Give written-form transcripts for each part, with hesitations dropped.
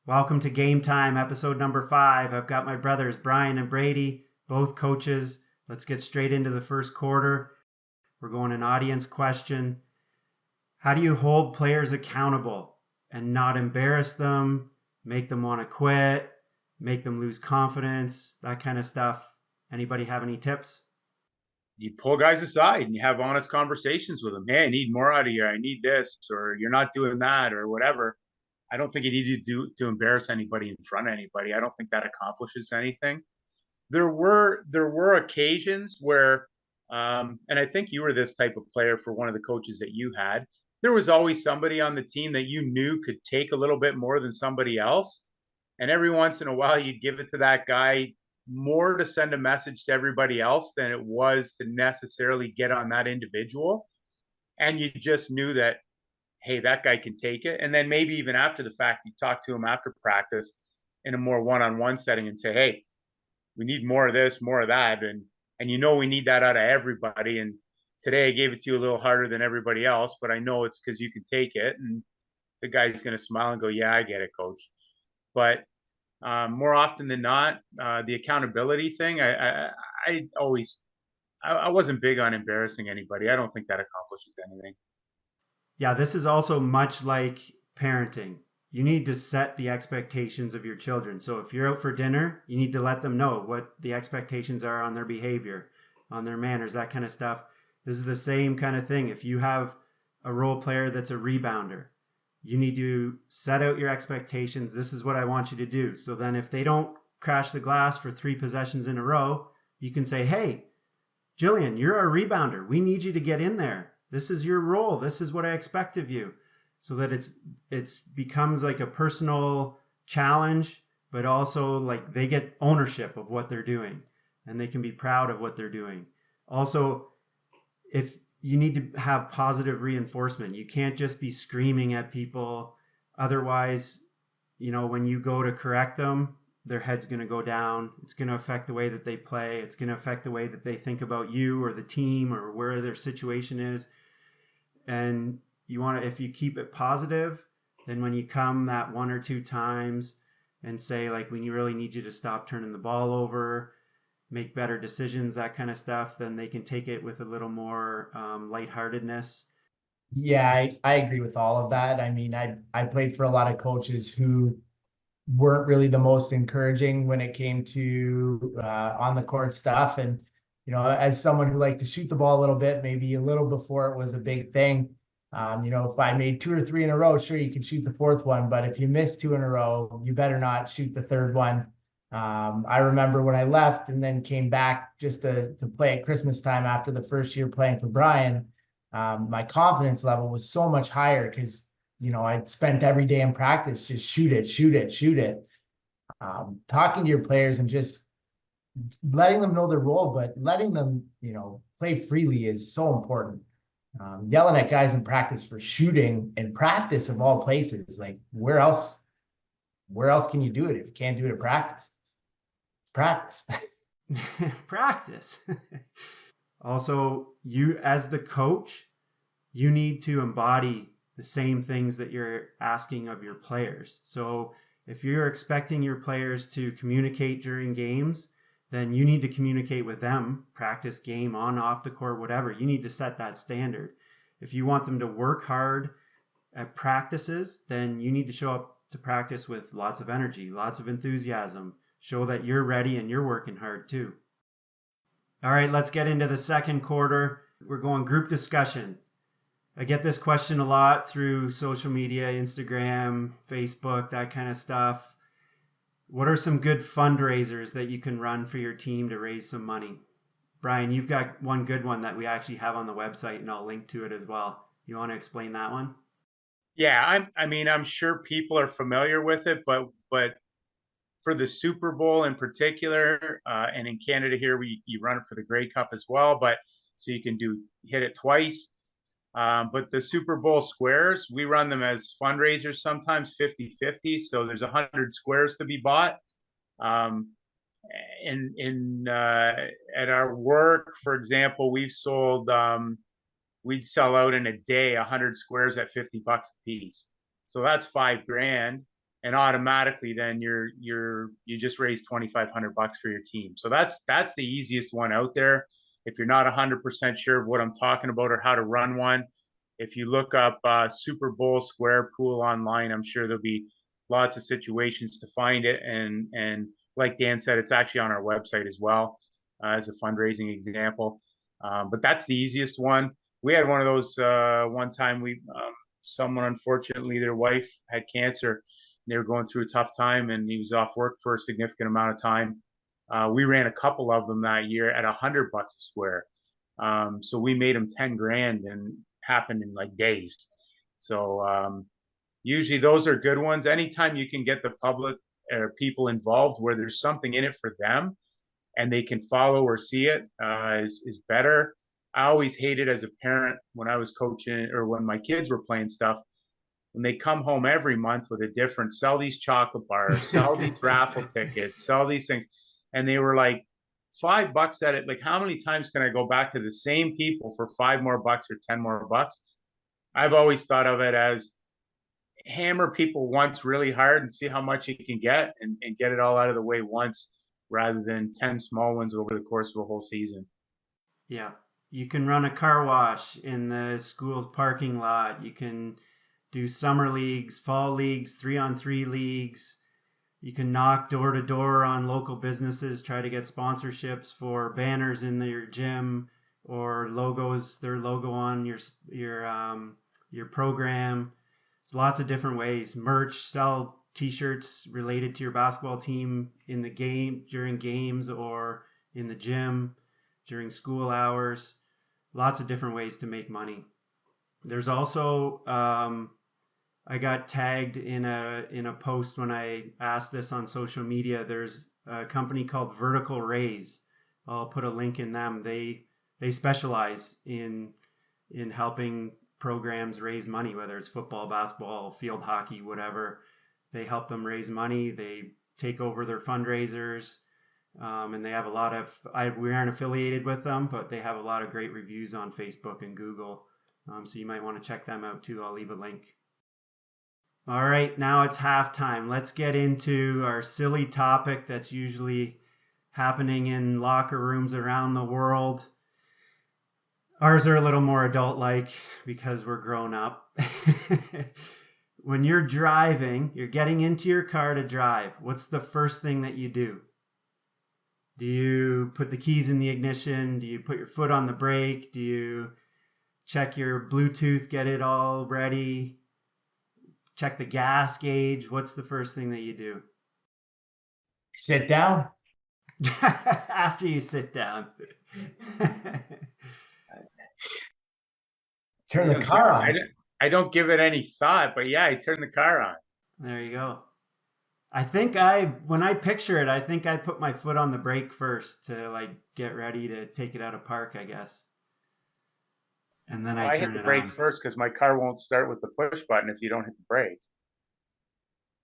Welcome to Game Time, episode number 5. I've got my brothers, Brian and Brady, both coaches. Let's get straight into the first quarter. We're going an audience question. How do you hold players accountable and not embarrass them, make them want to quit, make them lose confidence, that kind of stuff? Anybody have any tips? You pull guys aside and you have honest conversations with them. Hey, I need more out of you. I need this, or you're not doing that, or whatever. I don't think you need to embarrass anybody in front of anybody. I don't think that accomplishes anything. There were occasions where, and I think you were this type of player for one of the coaches that you had. There was always somebody on the team that you knew could take a little bit more than somebody else, and every once in a while you'd give it to that guy more to send a message to everybody else than it was to necessarily get on that individual. And you just knew that, hey, that guy can take it. And then maybe even after the fact, you talk to him after practice in a more one-on-one setting and say, hey, we need more of this, more of that. And we need that out of everybody. And today I gave it to you a little harder than everybody else, but I know it's because you can take it. And the guy's going to smile and go, yeah, I get it, coach. But more often than not, the accountability thing, I always, I wasn't big on embarrassing anybody. I don't think that accomplishes anything. Yeah, this is also much like parenting. You need to set the expectations of your children. So if you're out for dinner, you need to let them know what the expectations are on their behavior, on their manners, that kind of stuff. This is the same kind of thing. If you have a role player that's a rebounder, you need to set out your expectations. This is what I want you to do. So then if they don't crash the glass for 3 possessions in a row, you can say, hey, Jillian, you're a rebounder. We need you to get in there. This is your role. This is what I expect of you. So that it's becomes like a personal challenge, but also like they get ownership of what they're doing and they can be proud of what they're doing. Also, if you need to have positive reinforcement, you can't just be screaming at people. Otherwise, when you go to correct them, their head's going to go down. It's going to affect the way that they play. It's going to affect the way that they think about you or the team or where their situation is. And you want to, if you keep it positive, then when you come that 1 or 2 times and say, like, we really need you to stop turning the ball over, make better decisions, that kind of stuff, then they can take it with a little more lightheartedness. Yeah, I agree with all of that. I mean, I played for a lot of coaches who weren't really the most encouraging when it came to on the court stuff. And, as someone who liked to shoot the ball a little bit, maybe a little before it was a big thing, if I made 2 or 3 in a row, sure, you can shoot the fourth one. But if you miss 2 in a row, you better not shoot the third one. I remember when I left and then came back just to play at Christmas time after the first year playing for Brian, my confidence level was so much higher because, I'd spent every day in practice, just shoot it, shoot it, shoot it. Talking to your players and just letting them know their role, but letting them, play freely is so important. Yelling at guys in practice for shooting in practice of all places, like where else can you do it if you can't do it in practice? Practice. Practice. Also, you as the coach, you need to embody the same things that you're asking of your players. So if you're expecting your players to communicate during games, then you need to communicate with them, practice, game, on, off the court, whatever. You need to set that standard. If you want them to work hard at practices, then you need to show up to practice with lots of energy, lots of enthusiasm. Show that you're ready and you're working hard too. All right, let's get into the second quarter. We're going group discussion. I get this question a lot through social media, Instagram, Facebook, that kind of stuff. What are some good fundraisers that you can run for your team to raise some money? Brian, you've got one good one that we actually have on the website, and I'll link to it as well. You want to explain that one? Yeah, I'm sure people are familiar with it, but for the Super Bowl in particular, and in Canada here, you run it for the Grey Cup as well, but so you can hit it twice. But the Super Bowl squares, we run them as fundraisers, sometimes 50-50. So there's 100 squares to be bought. At our work, for example, we'd sell out in a day 100 squares at $50 a piece. So that's $5 grand. and automatically then you just raised $2,500 for your team. So that's the easiest one out there. If you're not 100% sure of what I'm talking about or how to run one, if you look up Super Bowl Square Pool online, I'm sure there'll be lots of situations to find it. And like Dan said, it's actually on our website as well as a fundraising example. But that's the easiest one. We had one of those one time. Someone, unfortunately, their wife had cancer. They were going through a tough time, and he was off work for a significant amount of time. We ran a couple of them that year at $100 a square. So we made them 10 grand, and happened in like days. So usually those are good ones. Anytime you can get the public or people involved where there's something in it for them and they can follow or see it is better. I always hated as a parent when I was coaching or when my kids were playing stuff, when they come home every month with a different, sell these chocolate bars, sell these raffle tickets, sell these things. And they were like $5 at it. Like, how many times can I go back to the same people for $5 more or 10 more bucks? I've always thought of it as hammer people once really hard and see how much you can get and get it all out of the way once rather than 10 small ones over the course of a whole season. Yeah. You can run a car wash in the school's parking lot. You can do summer leagues, fall leagues, 3-on-3 leagues. You can knock door to door on local businesses, try to get sponsorships for banners in your gym or their logo on your program. There's lots of different ways. Merch, sell t-shirts related to your basketball team in the game, during games, or in the gym during school hours. Lots of different ways to make money. There's also I got tagged in a post when I asked this on social media. There's a company called Vertical Raise. I'll put a link in them. They specialize in helping programs raise money, whether it's football, basketball, field hockey, whatever. They help them raise money. They take over their fundraisers. And they have a lot of, we aren't affiliated with them, but they have a lot of great reviews on Facebook and Google. So you might want to check them out too. I'll leave a link. All right, now it's halftime. Let's get into our silly topic that's usually happening in locker rooms around the world. Ours are a little more adult-like because we're grown up. When you're driving, you're getting into your car to drive. What's the first thing that you do? Do you put the keys in the ignition? Do you put your foot on the brake? Do you check your Bluetooth, get it all ready? Check the gas gauge? What's the first thing that you do? Sit down. After you sit down. Turn the car on. I don't give it any thought, but yeah, I turn the car on. There you go. I think when I picture it, I think I put my foot on the brake first to like get ready to take it out of park, I guess. And then I turn hit the it brake on. first because my car won't start with the push button if you don't hit the brake.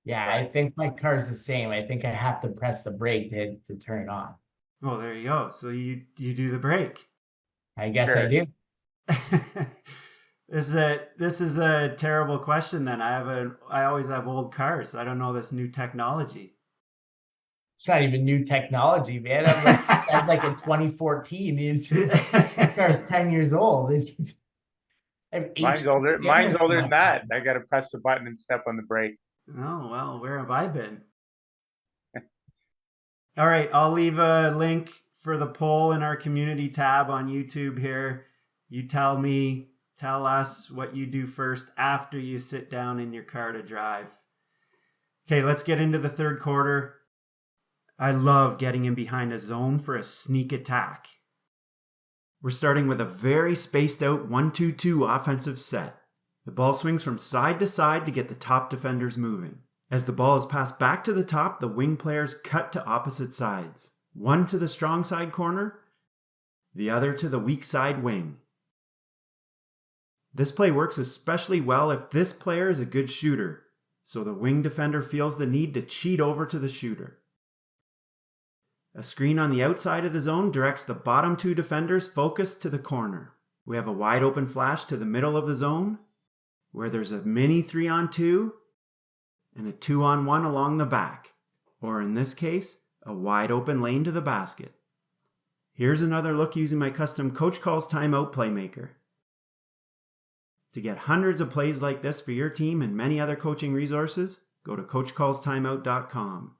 Yeah, I think my car's the same. I think I have to press the brake to turn it on. Well, there you go. So you do the brake. I guess Sure. I do. This is a terrible question then. I always have old cars. I don't know this new technology. It's not even new technology, man. I'm like a 2014. My car's 10 years old. Mine's older than that. I got to press the button and step on the brake. Oh, well, where have I been? All right, I'll leave a link for the poll in our community tab on YouTube here. You tell us what you do first after you sit down in your car to drive. Okay, let's get into the third quarter. I love getting in behind a zone for a sneak attack. We're starting with a very spaced out 1-2-2 offensive set. The ball swings from side to side to get the top defenders moving. As the ball is passed back to the top, the wing players cut to opposite sides. One to the strong side corner, the other to the weak side wing. This play works especially well if this player is a good shooter, so the wing defender feels the need to cheat over to the shooter. A screen on the outside of the zone directs the bottom two defenders' focus to the corner. We have a wide open flash to the middle of the zone, where there's a mini 3-on-2, and a 2-on-1 along the back, or in this case, a wide open lane to the basket. Here's another look using my custom Coach Calls Timeout Playmaker. To get hundreds of plays like this for your team and many other coaching resources, go to coachcallstimeout.com.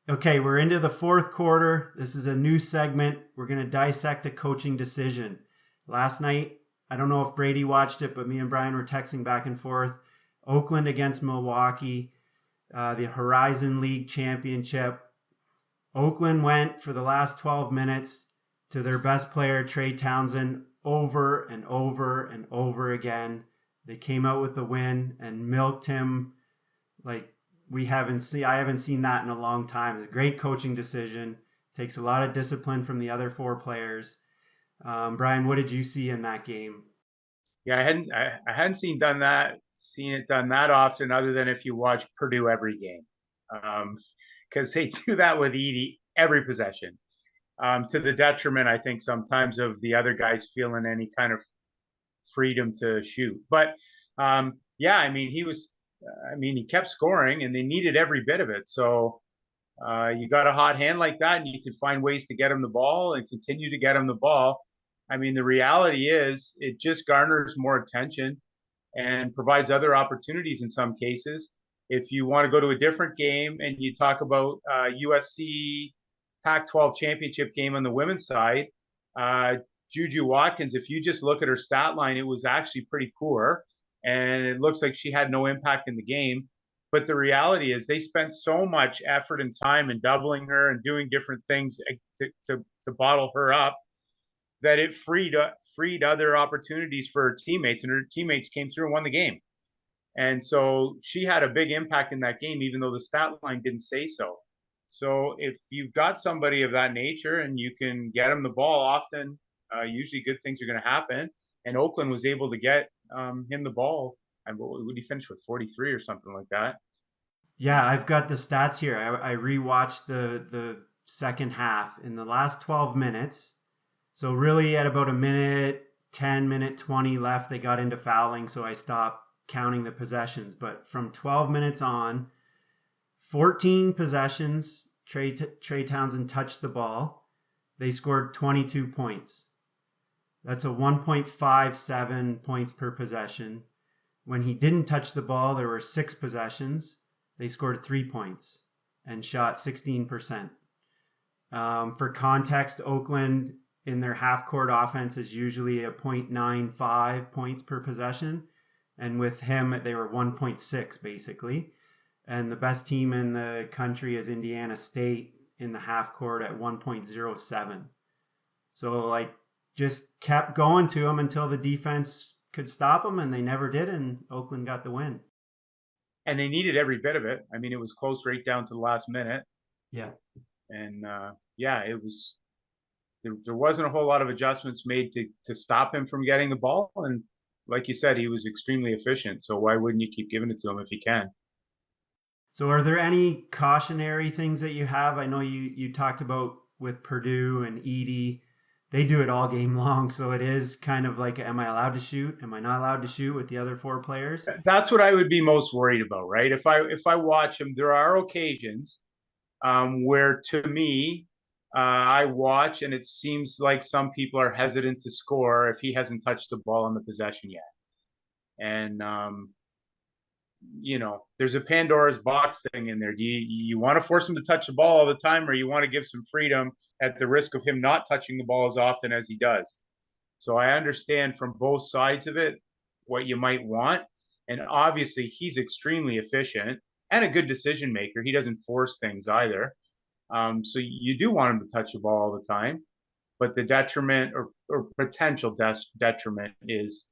Okay, we're into the fourth quarter. This is a new segment. We're going to dissect a coaching decision. Last night, I don't know if Brady watched it, but me and Brian were texting back and forth. Oakland against Milwaukee, the Horizon League Championship. Oakland went for the last 12 minutes to their best player, Trey Townsend, over and over and over again. They came out with the win and milked him like I haven't seen that in a long time. It's a great coaching decision. Takes a lot of discipline from the other four players. Brian, what did you see in that game? Yeah, I hadn't seen it done that often, other than if you watch Purdue every game, because they do that with Edie every possession, to the detriment, I think, sometimes of the other guys feeling any kind of freedom to shoot. But yeah, I mean, he kept scoring, and they needed every bit of it. So you got a hot hand like that, and you can find ways to get him the ball and continue to get him the ball. I mean, the reality is it just garners more attention and provides other opportunities in some cases. If you want to go to a different game and you talk about USC Pac-12 championship game on the women's side, Juju Watkins, if you just look at her stat line, it was actually pretty poor. And it looks like she had no impact in the game. But the reality is they spent so much effort and time in doubling her and doing different things to bottle her up that it freed other opportunities for her teammates, and her teammates came through and won the game. And so she had a big impact in that game, even though the stat line didn't say so. So if you've got somebody of that nature and you can get them the ball often, usually good things are going to happen. And Oakland was able to get him the ball. And what would he finish with, 43 or something like that? Yeah, I've got the stats here. I rewatched the second half. In the last 12 minutes, so really at about a minute 10, minute 20 left, they got into fouling, so I stopped counting the possessions. But from 12 minutes on, 14 possessions, Trey Townsend touched the ball. They scored 22 points. That's a 1.57 points per possession. When he didn't touch the ball, there were 6 possessions. They scored 3 points and shot 16%. For context, Oakland in their half-court offense is usually a 0.95 points per possession. And with him, they were 1.6 basically. And the best team in the country is Indiana State in the half-court at 1.07. So just kept going to him until the defense could stop him, and they never did, and Oakland got the win. And they needed every bit of it. I mean, it was close right down to the last minute. Yeah. And it was. There wasn't a whole lot of adjustments made to stop him from getting the ball. And like you said, he was extremely efficient. So why wouldn't you keep giving it to him if you can? So are there any cautionary things that you have? I know you talked about with Purdue and Edie. They do it all game long. So it is kind of like, am I allowed to shoot? Am I not allowed to shoot with the other 4 players? That's what I would be most worried about, right? If I watch him, there are occasions where, to me, I watch and it seems like some people are hesitant to score if he hasn't touched the ball on the possession yet. And, there's a Pandora's box thing in there. Do you want to force him to touch the ball all the time, or you want to give some freedom at the risk of him not touching the ball as often as he does? So I understand from both sides of it what you might want. And obviously he's extremely efficient and a good decision maker. He doesn't force things either. So you do want him to touch the ball all the time, but the detriment or potential detriment is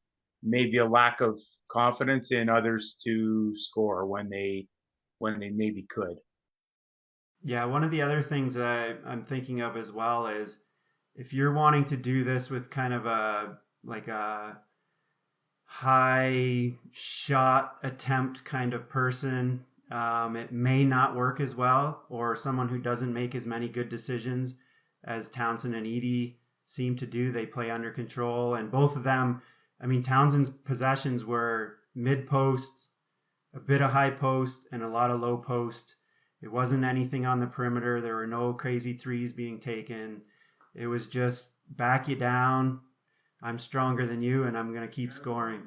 maybe a lack of confidence in others to score when they maybe could. Yeah, one of the other things I'm thinking of as well is if you're wanting to do this with kind of a high shot attempt kind of person, it may not work as well, or someone who doesn't make as many good decisions as Townsend and Edie seem to do. They play under control, and both of them, I mean, Townsend's possessions were mid-post, a bit of high post and a lot of low post. It wasn't anything on the perimeter. There were no crazy threes being taken. It was just back you down. I'm stronger than you, and I'm going to keep scoring.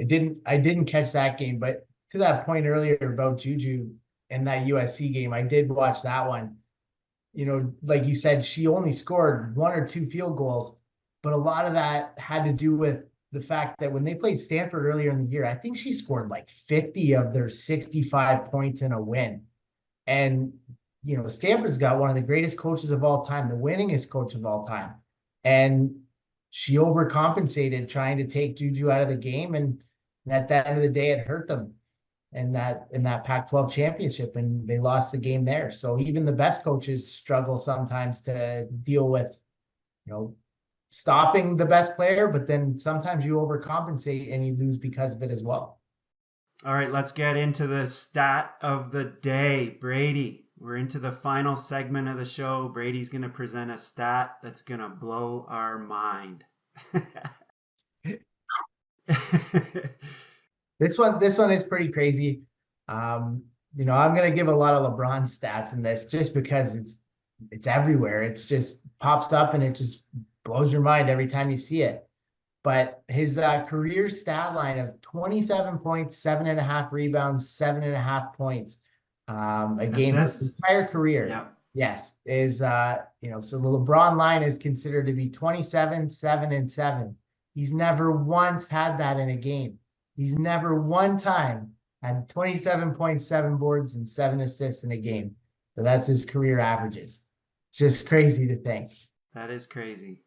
I didn't catch that game, but to that point earlier about Juju and that USC game, I did watch that one. You know, like you said, she only scored 1 or 2 field goals, but a lot of that had to do with the fact that when they played Stanford earlier in the year, I think she scored like 50 of their 65 points in a win. And, you know, Stanford's got one of the greatest coaches of all time, the winningest coach of all time. And she overcompensated trying to take Juju out of the game. And at the end of the day, it hurt them in that Pac-12 championship, and they lost the game there. So even the best coaches struggle sometimes to deal with, you know, stopping the best player, but then sometimes you overcompensate and you lose because of it as well. All right, let's get into the stat of the day. Brady, we're into the final segment of the show. Brady's going to present a stat that's going to blow our mind. This one is pretty crazy. You know, I'm going to give a lot of LeBron stats in this just because it's everywhere. It's just pops up and it just blows your mind every time you see it. But his career stat line of 27 points, 7.5 rebounds, 7.5 points a game his entire career. Yeah. Yes, is you know, so the LeBron line is considered to be 27, 7, and 7. He's never once had that in a game. He's never one time had 27.7 boards and 7 assists in a game. So that's his career averages. It's just crazy to think. That is crazy.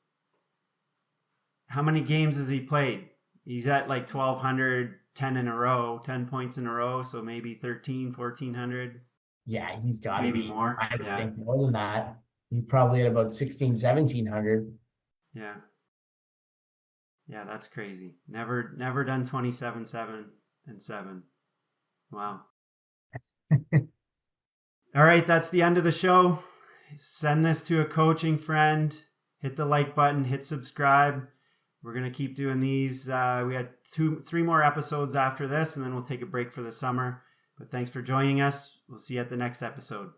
How many games has he played? He's at like 1,200, 10 in a row, 10 points in a row. So maybe 1,300, 1,400. Yeah, he's got maybe be more. I think more than that. He's probably at about 1,600, 1,700. Yeah. Yeah, that's crazy. Never done 27, 7, and 7. Wow. All right, that's the end of the show. Send this to a coaching friend. Hit the like button, hit subscribe. We're going to keep doing these. We had 3 more episodes after this, and then we'll take a break for the summer. But thanks for joining us. We'll see you at the next episode.